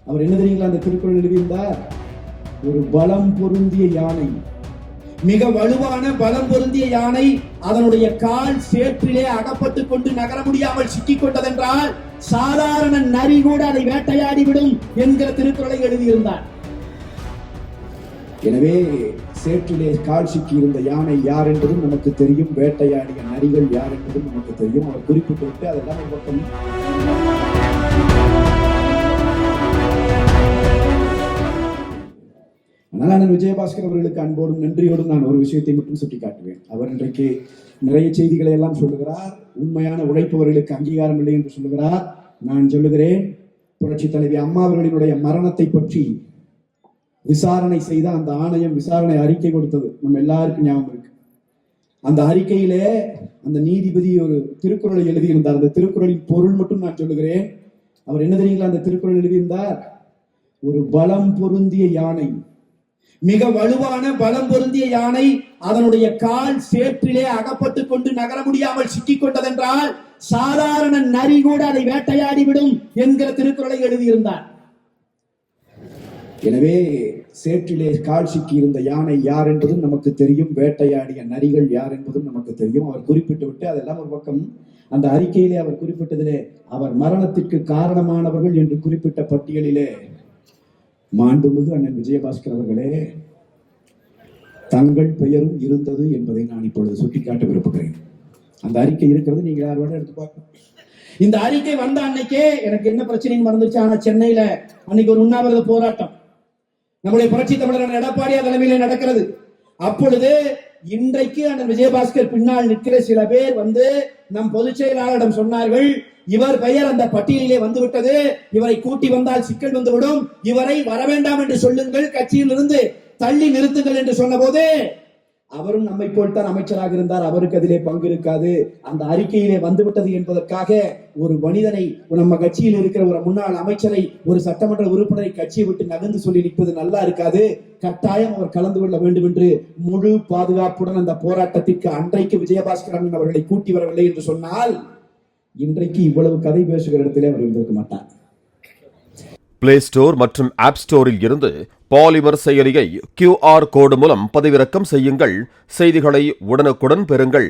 அவர் என்ன தெரியுங்களா அந்த திருக்குறள் எழுதியிருந்தார்? ஒரு பலம் பொருந்திய யானை, மிக வலுவான பலம் பொருந்திய யானை அதனுடைய கால் சேற்றிலே அகப்பட்டுக் கொண்டு நகர முடியாமல் சிக்கிக் கொண்டதென்றால் சாதாரண நரி கூட அதை வேட்டையாடிவிடும் என்கிற திருக்குறளை எழுதியிருந்தார். எனவே சேற்றிலே கால் சிக்கி இருந்த யானை யார் என்பதும் நமக்கு தெரியும், வேட்டையாடிய நரிகள் யார் என்பதும் நமக்கு தெரியும். அவர் குறிப்பிட்டு விட்டு அதெல்லாம் ஒரு பக்கம். ஆனால் நான் விஜயபாஸ்கர் அவர்களுக்கு அன்போடும் நன்றியோடும் நான் ஒரு விஷயத்தை மட்டும் சுட்டிக்காட்டுவேன். அவர் இன்றைக்கு நிறைய செய்திகளை எல்லாம் சொல்லுகிறார். உண்மையான உழைப்பவர்களுக்கு அங்கீகாரம் இல்லை என்று சொல்லுகிறார். நான் சொல்லுகிறேன், புரட்சி தலைவி அம்மா அவர்களினுடைய மரணத்தை பற்றி விசாரணை செய்த அந்த ஆணையம் விசாரணை அறிக்கை கொடுத்தது நம்ம எல்லாருக்கும் ஞாபகம் இருக்கு. அந்த அறிக்கையிலே அந்த நீதிபதி ஒரு திருக்குறளை எழுதியிருந்தார். அந்த திருக்குறளின் பொருள் மட்டும் நான் சொல்லுகிறேன். அவர் என்ன தெரியுங்களா அந்த திருக்குறள் எழுதியிருந்தார்? ஒரு பலம் பொருந்திய யானை, மிக வலுவான பலம் பொருந்திய யானை அதனுடைய கால் சேற்றிலே அகப்பட்டுக் கொண்டு நகர முடியாமல் சிக்கிக் கொண்டதென்றால் சாதாரண நரி கூட அதை வேட்டையாடிவிடும் என்கிற திருக்குறளை எழுதியிருந்தார். எனவே சேற்றிலே கால் சிக்கி இருந்த யானை யார் என்பதும் நமக்கு தெரியும், வேட்டையாடிய நரிகள் யார் என்பதும் நமக்கு தெரியும். அவர் குறிப்பிட்டு விட்டு அதெல்லாம் ஒரு பக்கம். அந்த அறிக்கையிலே அவர் குறிப்பிட்டதிலே அவர் மரணத்திற்கு காரணமானவர்கள் என்று குறிப்பிட்ட பட்டியலிலே மாண்புமிகு அண்ணன் விஜயபாஸ்கர் அவர்களே தங்கள் பெயரும் இருந்தது என்பதை நான் இப்பொழுது சுட்டிக்காட்ட விரும்புகிறேன். அந்த அறிக்கை இருக்கிறது, நீங்க யாரோட எடுத்து பார்க்கணும். இந்த அறிக்கை வந்த அன்னைக்கே எனக்கு என்ன பிரச்சனையும் மறந்துச்சு. ஆனா சென்னையில அன்னைக்கு ஒரு உண்ணாவிரத போராட்டம் நம்முடைய புரட்சி தமிழர் எடப்பாடியார் தலைமையிலே நடக்கிறது. அப்பொழுது இன்றைக்கு அண்ணன் விஜயபாஸ்கர் பின்னால் நிற்கிற சில பேர் வந்து நம் பொதுச் செயலாளரிடம் சொன்னார்கள், இவர் பெயர் அந்த பட்டியலிலே வந்துவிட்டது, இவரை கூட்டி வந்தால் சிக்கல் வந்துவிடும், இவரை வரவேண்டாம் என்று சொல்லுங்கள், கட்சியில் இருந்து தள்ளி நிறுத்துங்கள் என்று சொன்ன போது அவரும் நம்மை போல்தான் அமைச்சராக இருந்தார், அவருக்கு அதிலே பங்கு இருக்காது. அந்த அறிக்கையிலே வந்துவிட்டது என்பதற்காக ஒரு மனிதனை, நம்ம கட்சியில் இருக்கிற ஒரு முன்னாள் அமைச்சரை, ஒரு சட்டமன்ற உறுப்பினரை கட்சியை விட்டு நகர்ந்து சொல்லி நிற்பது நல்லா இருக்காது, கட்டாயம் அவர் கலந்து கொள்ள வேண்டும் என்று முழு பாதுகாப்புடன் அந்த போராட்டத்திற்கு அன்றைக்கு விஜயபாஸ்கரன் அவர்களை கூட்டி வரவில்லை என்று சொன்னால் இன்றைக்கு இவ்வளவு கதை பேசுகிற இடத்திலே அவர் இருந்திருக்க மாட்டார். பிளே ஸ்டோர் மற்றும் ஆப் ஸ்டோரில் இருந்து பாலிமர் செயலியை QR கோடு மூலம் பதிவிறக்கம் செய்யுங்கள். செய்திகளை உடனுக்குடன் பெறுங்கள்.